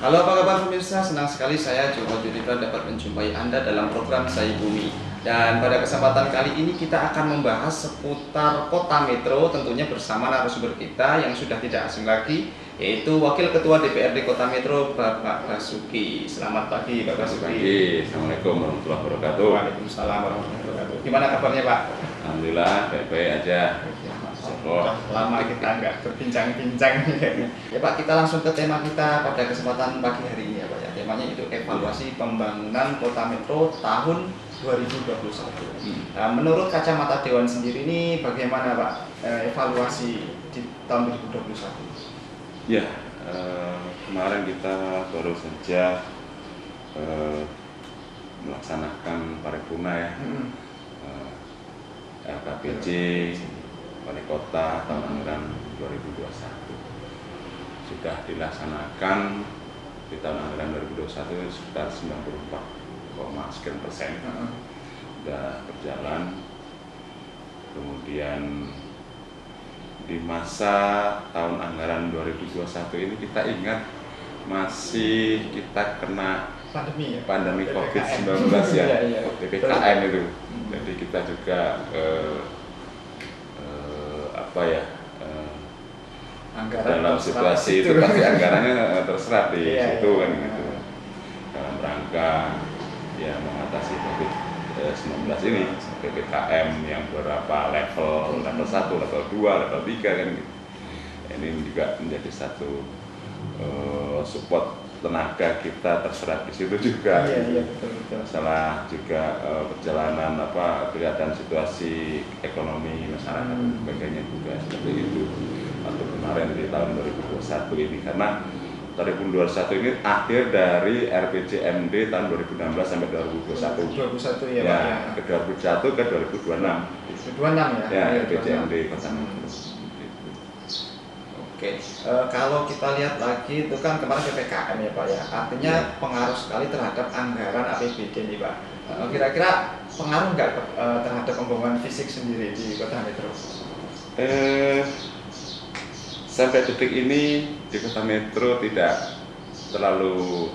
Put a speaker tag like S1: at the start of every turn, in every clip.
S1: Halo, apa kabar pemirsa? Senang sekali saya Joko Judipra dapat menjumpai Anda dalam program Sai Bumi. Dan pada kesempatan kali ini kita akan membahas seputar Kota Metro, tentunya bersama narasumber kita yang sudah tidak asing lagi, yaitu Wakil Ketua DPRD Kota Metro, Bapak Basuki. Selamat pagi, Bapak Basuki.
S2: Pagi, Assalamualaikum warahmatullahi wabarakatuh.
S1: Waalaikumsalam warahmatullahi wabarakatuh. Gimana kabarnya, Pak?
S2: Alhamdulillah, baik-baik aja.
S1: Lama kita nggak berbincang-bincang. Ya Pak, kita langsung ke tema kita pada kesempatan pagi hari ini ya Pak ya. Temanya itu evaluasi pembangunan Kota Metro tahun 2021. Nah, menurut kacamata Dewan sendiri ini bagaimana Pak evaluasi di tahun 2021?
S2: Ya, kemarin kita baru saja melaksanakan paripurna ya, LKPJ Wali Kota tahun anggaran 2021 sudah dilaksanakan di tahun anggaran 2021 sekitar 94,sekian% sudah berjalan. Kemudian di masa tahun anggaran 2021 ini kita ingat masih kita kena pandemi COVID-19 ya, PPKM itu. Jadi kita juga dalam situasi itu pasti anggarannya terserap di situ kan gitu. Dalam rangka ya mengatasi COVID-19 ini, PPKM yang beberapa level 1, level 2, level 3 kan gitu. Ini juga menjadi satu support tenaga kita terserap di situ juga.
S1: Betul.
S2: Masalah juga perjalanan kelihatan situasi ekonomi masyarakat dan sebagainya juga seperti itu. Atau kemarin di tahun 2021 ini, karena 2021 ini akhir dari RPJMD tahun 2016 sampai 2021.
S1: 2021 ya Pak
S2: Ya,
S1: ya.
S2: ke 2021 ke 2026.
S1: 2026 ya.
S2: Ya, RPJMD Kota Metro.
S1: Oke, kalau kita lihat lagi itu kan kemarin PPKM ya Pak ya, artinya pengaruh sekali terhadap anggaran APBD nih Pak. Kira-kira pengaruh nggak terhadap pembangunan fisik sendiri di Kota Metro?
S2: Sampai detik ini di Kota Metro tidak terlalu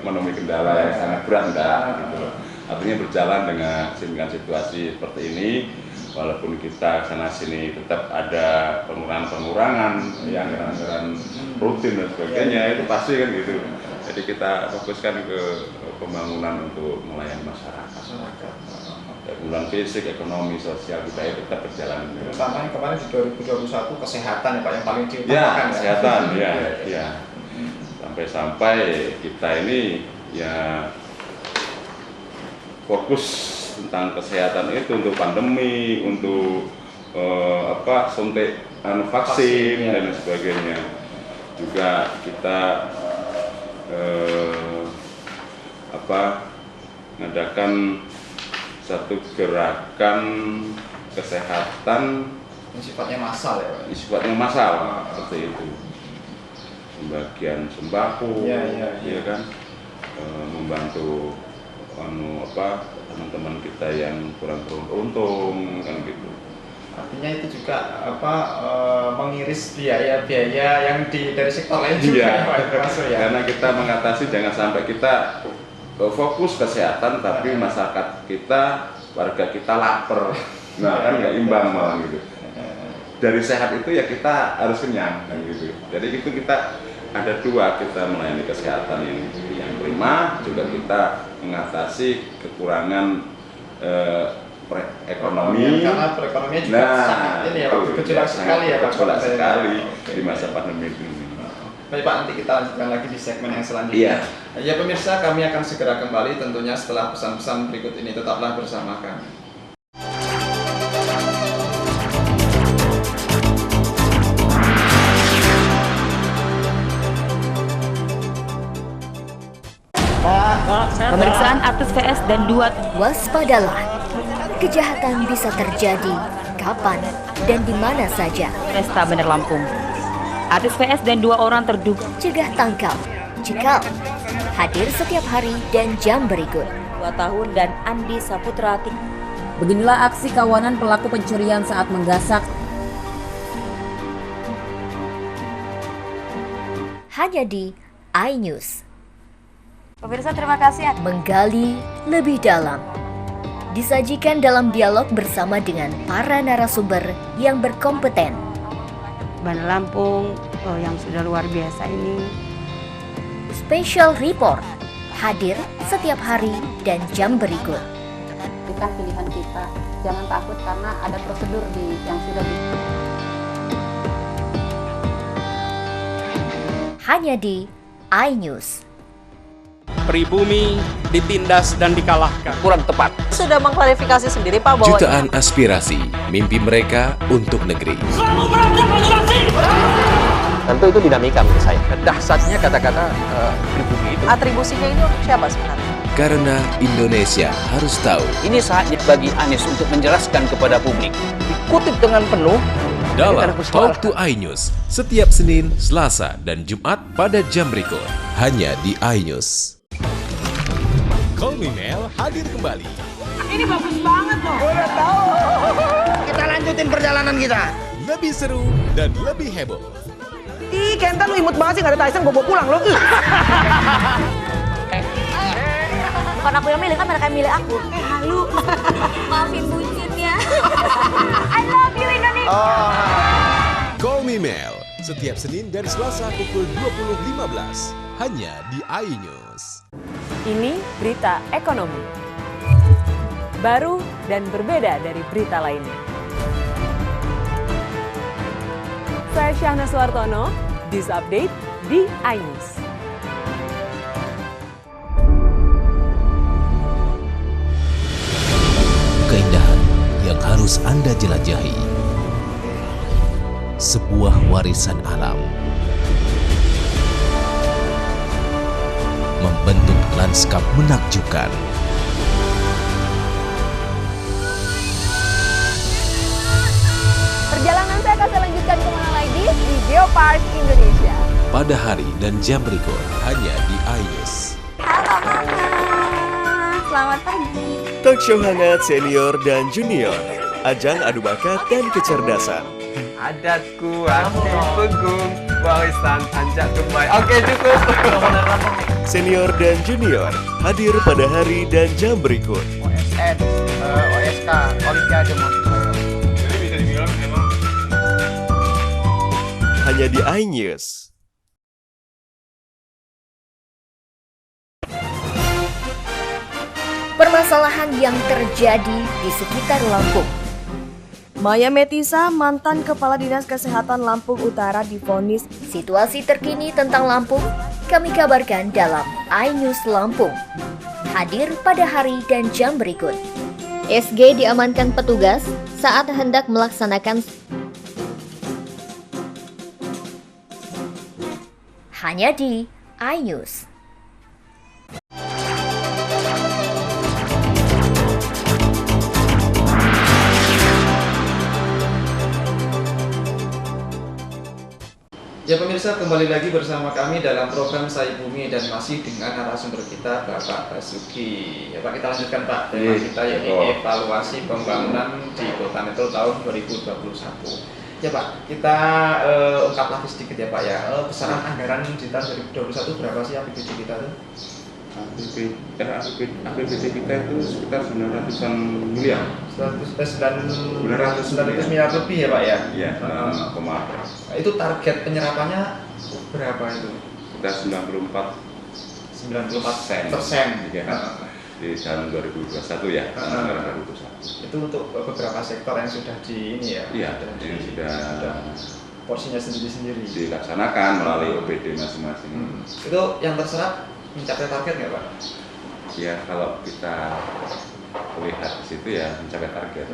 S2: menemui kendala yang sangat berat gitu. Artinya berjalan dengan situasi seperti ini. Walaupun kita sana sini tetap ada pengurangan yang anggaran rutin dan sebagainya, itu pasti kan gitu. Jadi kita fokuskan ke pembangunan untuk melayani masyarakat. Pembangunan fisik, ekonomi, sosial budaya tetap berjalan.
S1: Utamanya kemarin di 2021 kesehatan ya Pak yang paling diutamakan.
S2: Ya, kesehatan ya. Sampai-sampai kita ini ya fokus tentang kesehatan itu untuk pandemi, untuk suntik vaksin dan sebagainya. Juga kita mengadakan satu gerakan kesehatan
S1: yang sifatnya massal ya Pak.
S2: Sifatnya massal seperti itu. Pembagian sembako, ya kan, membantu teman-teman kita yang kurang beruntung kan gitu.
S1: Artinya itu juga mengiris biaya-biaya yang dari sektor lain juga
S2: ya. Karena kita mengatasi jangan sampai kita fokus kesehatan tapi masyarakat kita, warga kita lapar. Nah kan nggak imbang malah gitu. Dari sehat itu ya kita harus kenyang kan gitu. Jadi itu kita ada dua, kita melayani kesehatan yang prima, juga kita mengatasi kekurangan ekonomi.
S1: Karena perekonomian juga sangat ini ya Pak, bergejolak sekali ya Pak.
S2: Bergejolak sekali di masa pandemi ini.
S1: Baik Pak, nanti kita lanjutkan lagi di segmen yang selanjutnya. Ya pemirsa, kami akan segera kembali tentunya setelah pesan-pesan berikut ini. Tetaplah bersama kami.
S3: Pemeriksaan artis VS dan 2.
S4: Waspadalah, kejahatan bisa terjadi kapan dan di mana saja.
S3: Pesta Bandar Lampung. Artis VS dan 2 orang terduga.
S4: Cegah tangkap, cekal. Hadir setiap hari dan jam berikut.
S3: 2 tahun dan Andi Saputra.
S5: Beginilah aksi kawanan pelaku pencurian saat menggasak
S4: hanya di iNews.
S6: Pemirsa, terima kasih.
S4: Menggali lebih dalam. Disajikan dalam dialog bersama dengan para narasumber yang berkompeten.
S6: Bandar Lampung yang sudah luar biasa ini.
S4: Special Report hadir setiap hari dan jam berikut.
S5: Berikan pilihan kita, jangan takut karena ada prosedur yang sudah
S4: Hanya di iNews.
S7: Pribumi ditindas dan dikalahkan.
S8: Kurang tepat.
S6: Sudah mengklarifikasi sendiri Pak bahwa
S8: Jutaan aspirasi, mimpi mereka untuk negeri.
S9: Tentu itu dinamika menurut saya. Dahsyatnya kata-kata pribumi itu.
S6: atribusinya ini untuk siapa sebenarnya?
S8: Karena Indonesia harus tahu.
S9: Ini saatnya bagi Anies untuk menjelaskan kepada publik. Dikutip dengan penuh.
S8: Dalam Talk to iNews, setiap Senin, Selasa, dan Jumat pada jam berikut. Hanya di iNews. Call Me Mel hadir kembali.
S6: Ini bagus banget loh.
S1: Kita lanjutin perjalanan kita.
S8: Lebih seru dan lebih heboh.
S6: Ih, Kenta lu imut banget sih, gak ada Tyson, gue bawa pulang loh.
S4: Bukan aku yang milih, kan mereka yang milih aku.
S6: Halu.
S4: Maafin bucinnya. I love you Indonesia.
S8: Call Me Mel, setiap Senin dan Selasa pukul 20.15. Hanya di iNews.
S10: Ini berita ekonomi. Baru dan berbeda dari berita lainnya. Saya Syahna Suartono, This Update di iNews.
S11: Keindahan yang harus Anda jelajahi. Sebuah warisan alam. Membentuk lanskap menakjubkan.
S10: Perjalanan saya akan saya lanjutkan kemana lagi? Di Geopark Indonesia.
S11: Pada hari dan jam berikut, hanya di iNews.
S6: Halo Mama, selamat pagi.
S12: Talk show hangat senior dan junior. Ajang adu bakat dan kecerdasan.
S7: Adatku, aku pegung, warisan anjak kembali. Oke, cukup.
S12: Senior dan junior hadir pada hari dan jam berikut.
S1: OSN, OSK, Olimpiade Motor.
S2: Jadi bisa dibilang memang
S12: Hanya di iNews.
S4: Permasalahan yang terjadi di sekitar Lampung.
S6: Maya Metisa, mantan Kepala Dinas Kesehatan Lampung Utara divonis.
S4: Situasi terkini tentang Lampung kami kabarkan dalam iNews Lampung. Hadir pada hari dan jam berikut. SG diamankan petugas saat hendak melaksanakan hanya di iNews.
S1: Ya pemirsa, kembali lagi bersama kami dalam program Saya Bumi dan masih dengan narasumber kita Bapak Basuki. Ya Pak, kita lanjutkan Pak tema kita yaitu evaluasi pembangunan di Kota Metro tahun 2021. Ya Pak, kita ungkap lagi sedikit ya Pak ya. Besaran anggaran di tahun 2021 berapa sih APBD kita tuh?
S2: APBD kita itu sekitar 900-an miliar.
S1: 900 miliar lebih ya Pak ya?
S2: Iya,
S1: Itu target penyerapannya berapa itu?
S2: kita 94%
S1: ya.
S2: Di tahun 2021 ya, anggaran 2021.
S1: Itu untuk beberapa sektor yang sudah di ini ya?
S2: Iya, ini sudah
S1: porsinya sendiri-sendiri
S2: dilaksanakan melalui OPD masing-masing.
S1: Itu yang terserap mencapai target nggak Pak?
S2: Ya kalau kita lihat di situ ya mencapai target.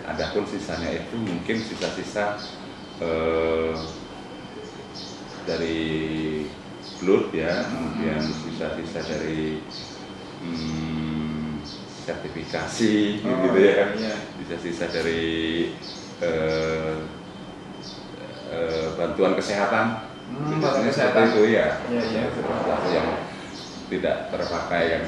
S2: Adapun sisanya itu mungkin sisa-sisa dari blood ya, kemudian sisa-sisa dari sertifikasi gitu ya, sisa-sisa dari bantuan kesehatan. Biasanya seperti itu ya, sesuatu yang tidak terpakai yang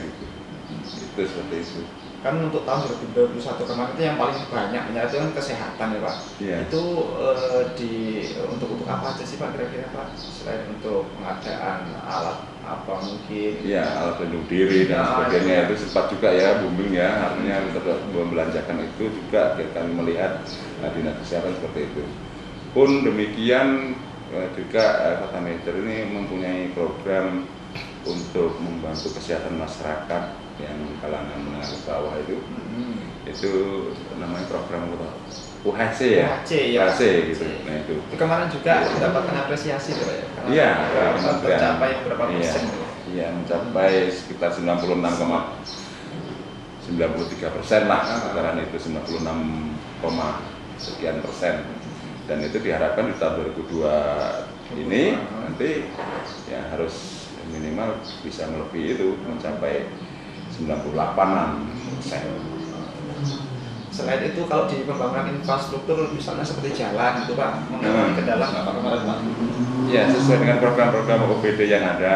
S2: itu itu seperti itu.
S1: Kan untuk tahun 2021 kemarin itu yang paling banyak itu kan kesehatan ya Pak.
S2: Iya.
S1: Itu untuk apa aja sih Pak kira-kira Pak? Selain untuk pengadaan alat apa mungkin?
S2: Iya, alat pelindung diri dan sebagainya itu sempat juga ya booming ya. Artinya untuk membelanjakan itu juga kita melihat dinas kesehatan seperti itu. Pun demikian juga Kota Meter ini mempunyai program untuk membantu kesehatan masyarakat yang kalangan menengah ke bawah itu namanya program UHC ya, UHC gitu. Nah itu
S1: kemarin juga mendapatkan apresiasi tuh ya.
S2: Iya,
S1: mencapai berapa persen?
S2: Iya, mencapai sekitar 96,93% lah, sekarang itu 96, sekian persen. Dan itu diharapkan di tahun 2002 ini nanti ya harus minimal bisa melebihi itu, mencapai 98%.
S1: Selain itu kalau di pembangunan infrastruktur misalnya seperti jalan itu Pak, mengalami kendala nggak Pak kemarin Pak?
S2: Ya, sesuai dengan program-program OPD yang ada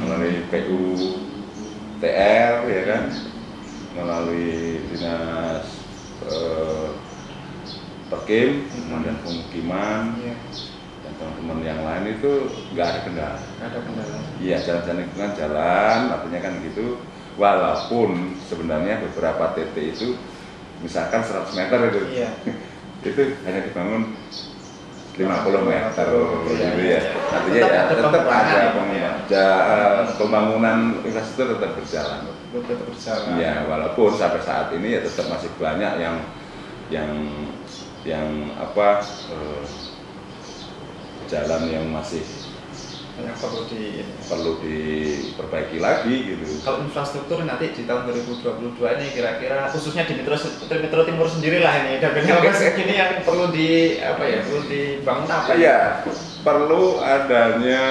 S2: melalui PUTR ya kan, melalui dinas Perkim dan pemukiman dan teman-teman yang lain itu nggak ada kendala. Iya, jalan-jalan lingkungan jalan, artinya kan gitu. Walaupun sebenarnya beberapa titik itu misalkan 100 meter itu, itu hanya dibangun 50 meter gitu ya. Artinya ya tetap ada pembangunan infrastruktur tetap berjalan. Ya, walaupun sampai saat ini ya tetap masih banyak yang jalan yang masih perlu diperbaiki lagi gitu.
S1: Kalau infrastruktur nanti di tahun 2022 ini kira-kira khususnya di Metro Timur sendiri lah ini dapatnya ini yang perlu perlu dibangun apa?
S2: Iya, perlu adanya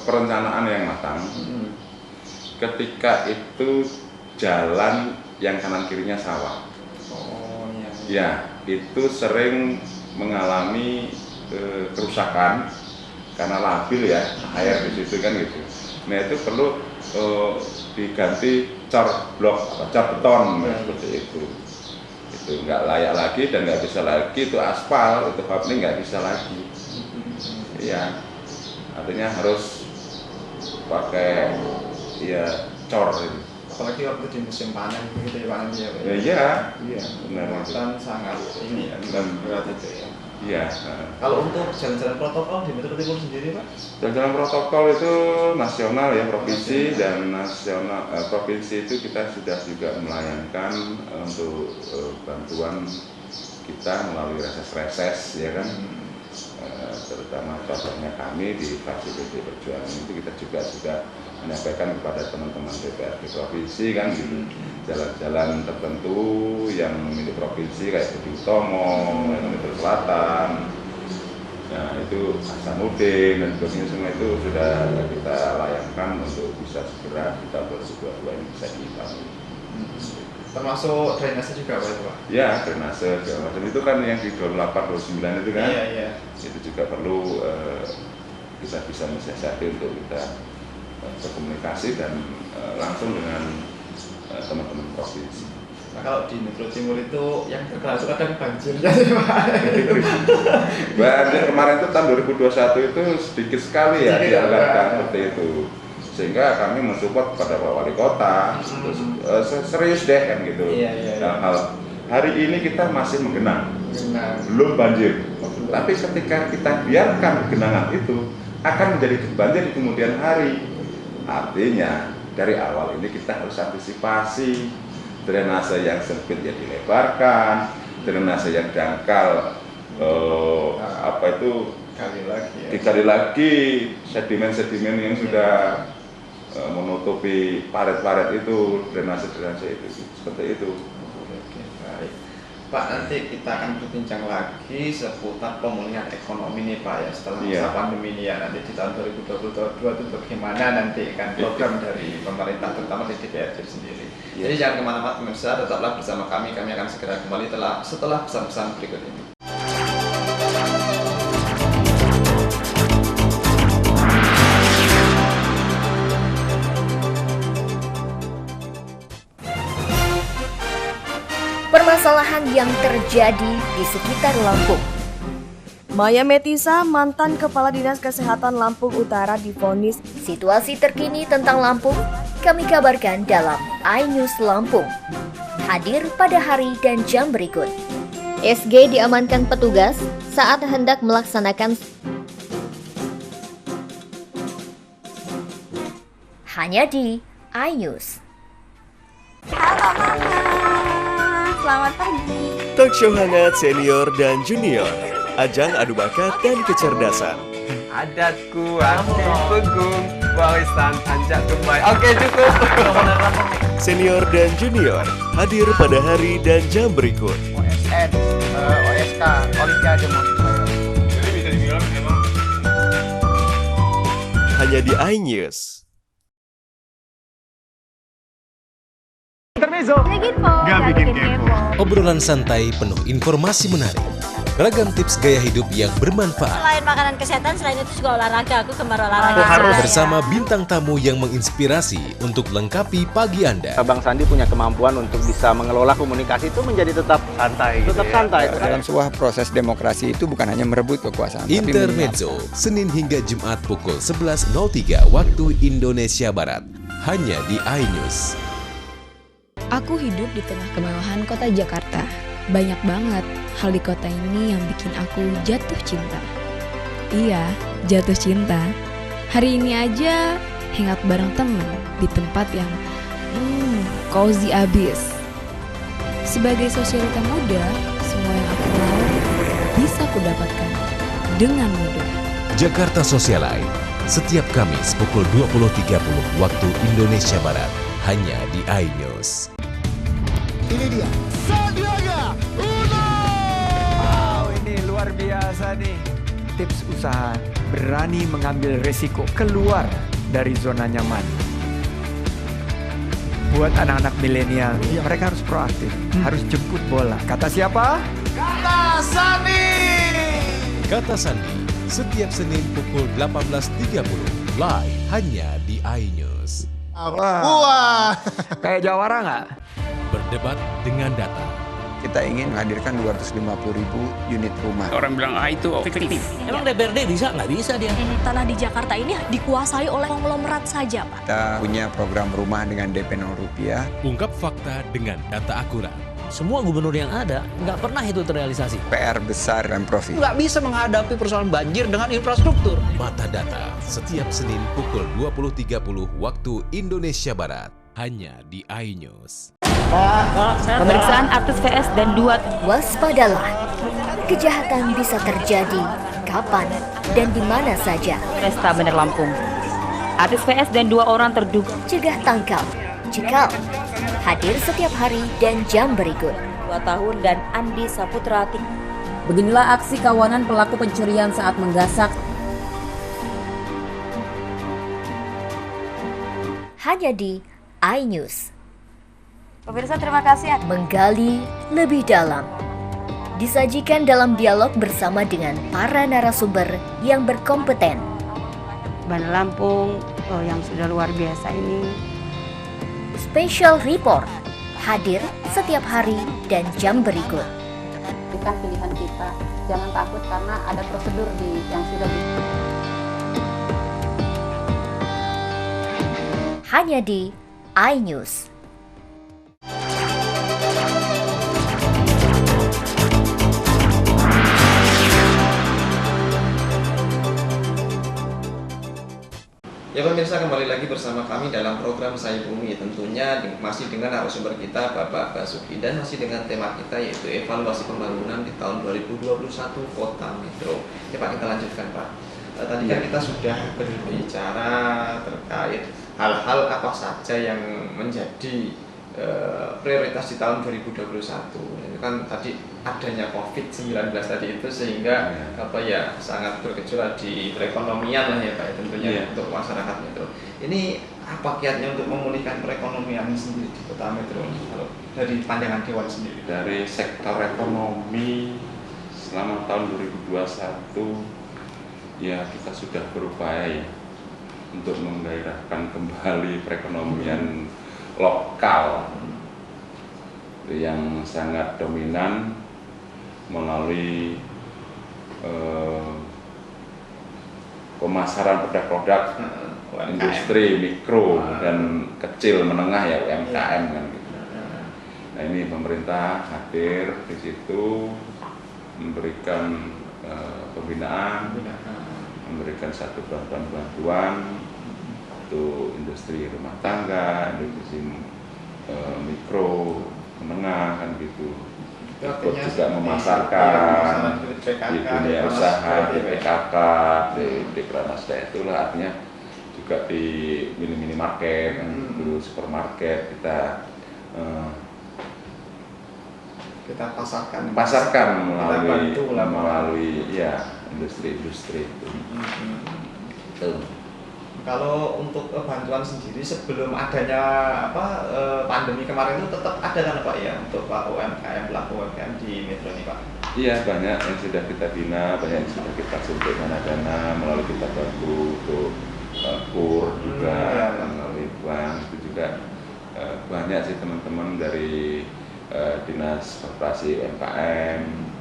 S2: perencanaan yang matang. Ketika itu jalan yang kanan kirinya sawah. Ya, itu sering mengalami kerusakan karena labil ya air di situ kan gitu. Nah itu perlu diganti cor blok, cor beton seperti itu. Itu nggak layak lagi dan nggak bisa lagi itu aspal, itu paving nggak bisa lagi. Ya, artinya harus pakai cor itu.
S1: Apalagi waktu di musim panen gitu ya Pak nanti ya Pak?
S2: Iya, benar.
S1: Dan sangat ini ya, berat itu ya.
S2: Iya.
S1: Kalau untuk jalan-jalan protokol di Metro Timur sendiri Pak?
S2: Jalan-jalan protokol itu nasional ya, provinsi dan nasional. Provinsi itu kita sudah juga melayangkan untuk bantuan kita melalui reses-reses ya kan. Terutama contohnya kami di fraksi PD Perjuangan itu kita juga sudah menyampaikan kepada teman-teman DPRD provinsi kan gitu, jalan-jalan tertentu yang milik provinsi kayak Budi Utomo, Metro Selatan, nah itu Hasanuddin dan sebagainya, semua itu sudah kita layangkan untuk bisa segera di tahun 2022 ini bisa dibangun.
S1: Termasuk drainase juga Pak?
S2: Ya, drainase segala macam itu kan yang di 28-29 itu kan, itu juga perlu kita bisa mensiasati untuk kita berkomunikasi dan langsung dengan teman-teman provinsi.
S1: Nah kalau di Metro Timur itu yang terkerasuk kadang banjirnya sih Pak?
S2: Banjir kemarin itu tahun 2021 itu sedikit sekali ya dianggarkan seperti itu. Sehingga kami mensupport kepada Pak Wali Kota, serius deh kan gitu. Dalam hal hari ini kita masih menggenang, belum banjir. Tapi ketika kita biarkan genangan itu akan menjadi banjir di kemudian hari. Artinya dari awal ini kita harus antisipasi, drainase yang sempit ya dilebarkan, drainase yang dangkal dikali lagi sedimen-sedimen yang sudah menutupi paret-paret itu, drainase itu seperti itu.
S1: Pak, nanti kita akan berbincang lagi seputar pemulihan ekonomi nih Pak ya setelah masa pandemi ini ya, nanti di tahun 2022 itu bagaimana nanti kan program dari pemerintah terutama di DPRD sendiri. Jadi jangan kemana-mana pemirsa, tetaplah bersama kami akan segera kembali setelah pesan-pesan berikut ini.
S4: permasalahan yang terjadi di sekitar Lampung.
S6: Maya Metisa, mantan Kepala Dinas Kesehatan Lampung Utara, divonis.
S4: Situasi terkini tentang Lampung kami kabarkan dalam iNews Lampung. Hadir pada hari dan jam berikut. SG diamankan petugas saat hendak melaksanakan hanya di iNews.
S10: Halo Mama, selamat pagi.
S12: Talk show hangat senior dan junior. Ajang adu bakat dan kecerdasan.
S7: Adatku anti pegung, warisan anjak kembali. Oke, cukup.
S12: Senior dan junior hadir pada hari dan jam berikut.
S1: OSN, OSK, Olimpiade Jadi bisa dibilang memang
S12: Hanya di iNews.
S8: Gak bikin kepo. Obrolan santai penuh informasi menarik. Ragam tips gaya hidup yang bermanfaat.
S13: Selain makanan kesehatan, selain itu juga olahraga. Aku gemar olahraga.
S8: Bersama bintang tamu yang menginspirasi untuk lengkapi pagi Anda.
S9: Bang Sandi punya kemampuan untuk bisa mengelola komunikasi itu menjadi tetap santai. Tetap santai.
S14: Dalam sebuah proses demokrasi itu bukan hanya merebut kekuasaan.
S8: Intermezzo, Senin hingga Jumat pukul 11.03 waktu Indonesia Barat. Hanya di iNews.
S15: Aku hidup di tengah kemewahan kota Jakarta. Banyak banget hal di kota ini yang bikin aku jatuh cinta. Iya, jatuh cinta. Hari ini aja hangout bareng temen di tempat yang cozy abis. Sebagai sosialita muda, semua yang aku mau bisa aku dapatkan dengan mudah.
S8: Jakarta Socialite, setiap Kamis pukul 20.30 waktu Indonesia Barat. Hanya di iNews.
S16: Ini dia, Sandiaga Uno.
S17: Wow, ini luar biasa nih. Tips usaha, berani mengambil resiko keluar dari zona nyaman. Buat anak-anak milenial, mereka harus proaktif, harus jemput bola. Kata siapa?
S16: Kata Sandi.
S8: Kata Sandi, setiap Senin pukul 18.30 live hanya di iNews.
S17: Wah. Kayak Jawara nggak?
S8: Berdebat dengan data.
S14: Kita ingin menghadirkan 250.000 unit rumah.
S18: Orang bilang itu fiktif. Emang DPRD bisa? Nggak bisa dia.
S19: Tanah di Jakarta ini dikuasai oleh konglomerat saja, Pak.
S14: Kita punya program rumah dengan DP 0 rupiah.
S8: Ungkap fakta dengan data akurat.
S18: Semua gubernur yang ada nggak pernah itu terrealisasi.
S14: PR besar Pemprov.
S18: Nggak bisa menghadapi persoalan banjir dengan infrastruktur.
S8: Mata Data, setiap Senin pukul 20.30 waktu Indonesia Barat. Hanya di iNews.
S3: Pemeriksaan artis VS dan 2.
S4: Waspadalah, kejahatan bisa terjadi kapan dan di mana saja.
S3: Pesta Bener Lampung. Artis VS dan 2 orang terduga.
S4: Cegah tangkal, cekal. Hadir setiap hari dan jam berikut.
S20: 2 tahun dan Andi Saputra. Beginilah aksi kawanan pelaku pencurian saat menggasak.
S4: Hanya di iNews.
S10: Pemirsa, terima kasih.
S4: Menggali lebih dalam. Disajikan dalam dialog bersama dengan para narasumber yang berkompeten.
S5: Bener Lampung yang sudah luar biasa ini.
S4: Special Report hadir setiap hari dan jam berikut.
S5: Bukan pilihan kita. Jangan takut karena ada prosedur yang sudah
S4: hanya di iNews.
S1: Ya pemirsa, kembali lagi bersama kami dalam program Saya Bumi. Tentunya masih dengan narasumber kita Bapak Basuki dan masih dengan tema kita yaitu evaluasi pembangunan di tahun 2021 Kota Metro. Ya Pak, kita lanjutkan Pak. Tadi kan kita sudah berbicara terkait hal-hal apa saja yang menjadi prioritas di tahun 2021. Itu kan tadi adanya COVID-19 tadi itu sehingga sangat bergejolak di perekonomian lah ya Pak, tentunya untuk masyarakat Metro. Ini apa kiatnya untuk memulihkan perekonomian sendiri di Kota Metro kalau dari pandangan Dewan sendiri?
S2: Dari sektor ekonomi selama tahun 2021 ya kita sudah berupaya ya untuk menggairahkan kembali perekonomian lokal. itu yang sangat dominan melalui pemasaran produk-produk industri mikro dan kecil menengah ya UMKM kan gitu. Nah ini pemerintah hadir di situ memberikan pembinaan, memberikan satu bantuan untuk industri rumah tangga, industri mikro menengah kan gitu. Ikut juga memasarkan di dunia usaha, di PKK, di Dekranasda itulah artinya juga di minimarket, di supermarket kita pasarkan melalui ya industri-industri itu.
S1: Kalau untuk bantuan sendiri sebelum adanya pandemi kemarin itu tetap ada kan Pak ya untuk Pak UMKM, pelaku UMKM di Metro ini Pak?
S2: Iya, banyak yang sudah kita bina, banyak yang sudah kita suntik dana melalui kita bantu untuk KUR juga, melalui bank itu juga banyak sih teman-teman dari Dinas Koperasi UMKM.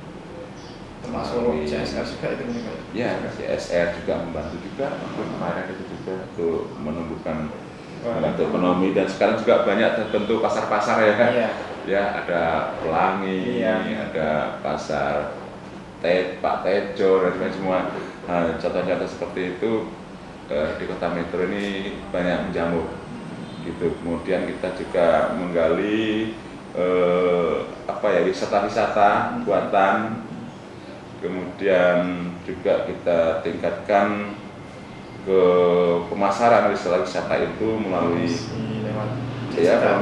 S1: Termasuk CSR juga itu Pak?
S2: Ya, CSR juga membantu juga untuk kemarin itu juga untuk menumbuhkan membantu ekonomi dan sekarang juga banyak terbentuk pasar-pasar ya. Ya ada Pelangi, ada pasar Pak Tejo dan lain semua. Contoh-contoh seperti itu di Kota Metro ini banyak menjamur gitu. Kemudian kita juga menggali wisata-wisata buatan. Kemudian juga kita tingkatkan ke pemasaran wisata itu melalui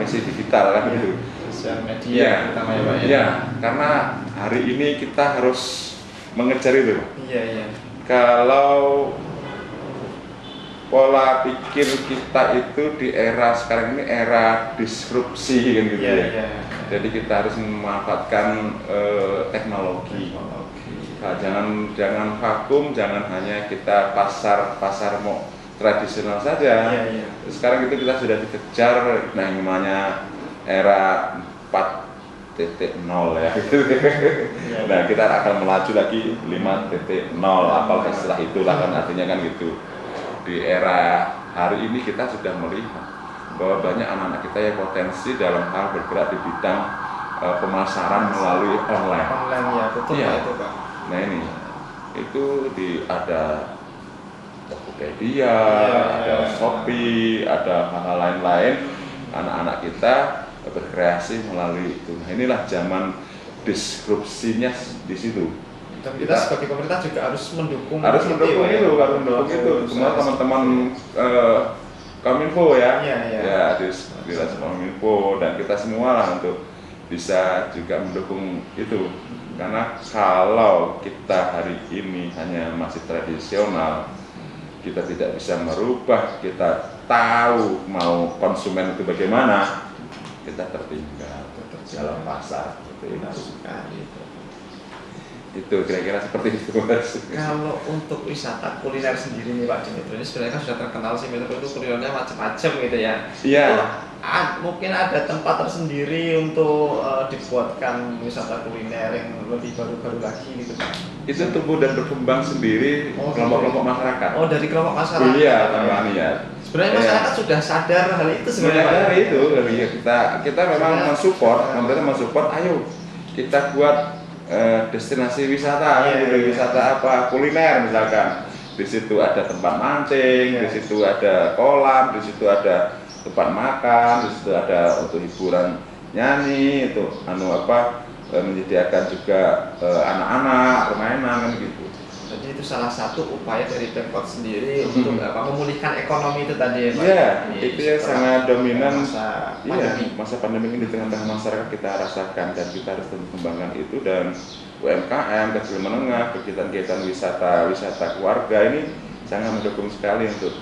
S2: misi digital kan gitu.
S1: Sosial media
S2: ya, karena hari ini kita harus mengejar itu.
S1: Iya.
S2: Kalau pola pikir kita itu di era sekarang ini era disrupsi kan gitu ya. Jadi kita harus memanfaatkan teknologi. Nah, jangan vakum, jangan hanya kita pasar mau tradisional saja. Sekarang itu kita sudah dikejar namanya era 4.0 ya. Nah, kita akan melaju lagi 5.0 apalagi setelah itulah kan artinya kan gitu. Di era hari ini kita sudah melihat bahwa banyak anak-anak kita yang potensi dalam hal bergerak di bidang pemasaran melalui online.
S1: Online ya, betul Pak itu Pak.
S2: Nah ini itu ada Tokopedia, ada Shopee, ada hal-hal lain-lain. Anak-anak kita berkreasi melalui itu. Nah inilah zaman disrupsinya di situ.
S1: Dan kita sebagai pemerintah juga harus mendukung.
S2: Itu. Semua teman-teman Kominfo ya, di Kominfo dan kita semua lah untuk bisa juga mendukung itu. Karena kalau kita hari ini hanya masih tradisional, kita tidak bisa merubah, kita tahu mau konsumen itu bagaimana, kita tertinggal dalam pasar. Itu kira-kira seperti itu Mas.
S1: Kalau untuk wisata kuliner sendiri nih Pak di Metro ini sebenarnya kan sudah terkenal sih Metro itu kulinernya macam-macam gitu ya.
S2: Iya.
S1: Mungkin ada tempat tersendiri untuk dibuatkan wisata kuliner yang lebih baru-baru lagi gitu Pak.
S2: Itu tumbuh dan berkembang sendiri kelompok-kelompok masyarakat.
S1: Oh, dari kelompok masyarakat.
S2: Iya, ya.
S1: Sebenarnya masyarakat sudah sadar hal itu sebenarnya.
S2: Dari itu, kita memang mensupport, pemerintah mensupport, ayo kita buat destinasi wisata, wisata apa kuliner misalkan. Di situ ada tempat mancing, di situ ada kolam, di situ ada tempat makan, di situ ada untuk hiburan nyanyi, itu menyediakan juga anak-anak permainan kan gitu.
S1: Jadi itu salah satu upaya dari Pemkot sendiri untuk memulihkan ekonomi itu tadi ya Pak.
S2: Iya, itu yang sangat dominan masa pandemi ini di tengah-tengah masyarakat kita rasakan dan kita harus kembangkan itu. Dan UMKM kecil menengah, kegiatan-kegiatan wisata keluarga ini sangat mendukung sekali untuk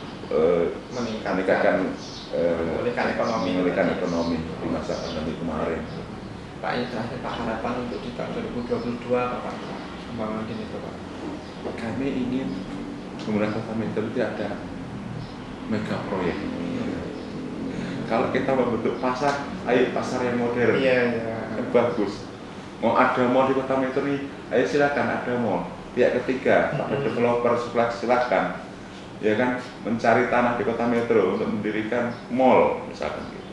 S2: meningkatkan ekonomi di masa pandemi kemarin.
S1: Pak, ini terakhir Pak, harapan untuk di tahun 2022 apa Pak? Pembangunan ini Pak?
S2: Kami ingin kemudian Kota Metro itu ada mega proyek. Kalau kita membentuk pasar, ayo pasar yang modern.
S1: Iya.
S2: bagus. Mau ada mall di kota metro ini, ayo silakan ada mall. Pihak ketiga, para developer silakan, ya kan, mencari tanah di kota metro untuk mendirikan mall misalkan gitu.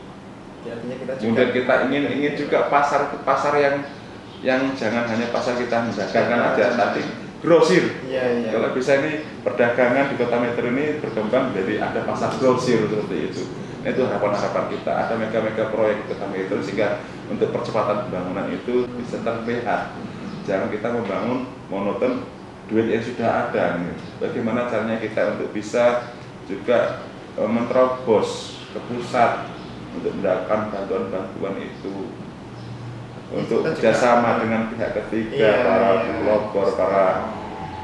S1: Ya, artinya kita juga,
S2: kemudian kita ingin juga pasar yang jangan hanya pasar kita mendagangkan aja, tapi grosir.
S1: Iya.
S2: Kalau bisa ini perdagangan di kota metro ini berkembang jadi ada pasar grosir seperti itu. Nah, itu harapan kita, ada mega proyek di kota metro sehingga untuk percepatan pembangunan itu bisa terlihat. Jangan kita membangun monoton duit yang sudah ada. Bagaimana caranya kita untuk bisa juga menerobos ke pusat untuk mendapatkan bantuan-bantuan itu, untuk kerjasama dengan pihak ketiga, para developer, para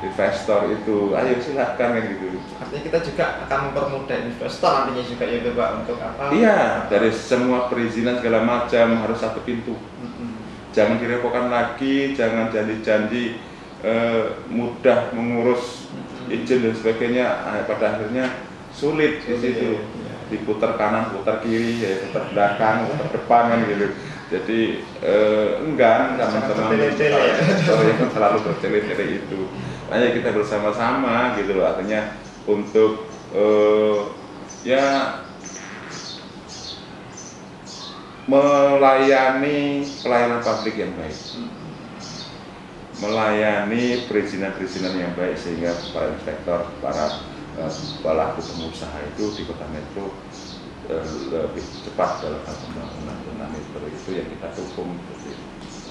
S2: investor itu, ayo silahkan kan gitu.
S1: Artinya kita juga akan mempermudah investor nantinya juga ya Pak untuk apa?
S2: Iya, dari semua perizinan segala macam harus satu pintu. Jangan direpotkan lagi, jangan janji-janji mudah mengurus izin dan sebagainya, pada akhirnya sulit di situ. Diputar kanan, putar kiri, ya, putar belakang, putar depan kan gitu. Jadi enggan teman-teman yang selalu bertele-tele itu. Makanya kita bersama-sama gitu loh, artinya untuk ya melayani pelayanan publik yang baik, melayani perizinan-perizinan yang baik sehingga para inspektor, para pelaku pengusaha itu di kota metro lebih cepat dalam pembangunan zona metro itu yang kita dukung.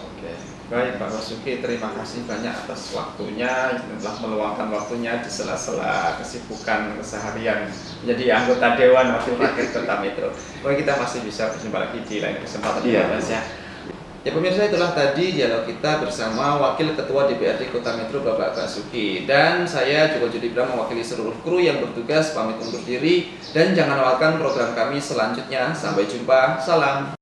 S1: Oke, baik Pak Basuki, terima kasih banyak atas waktunya, telah meluangkan waktunya di sela-sela kesibukan keseharian menjadi anggota Dewan Wakil Rakyat Kota Metro. Baik, kita masih bisa berjumpa lagi di lain kesempatan. Ya pemirsa, itulah tadi dialog kita bersama Wakil Ketua DPRD Kota Metro Bapak Basuki, dan saya Joko Judibra mewakili seluruh kru yang bertugas pamit undur diri, dan jangan lewatkan program kami selanjutnya. Sampai jumpa, salam.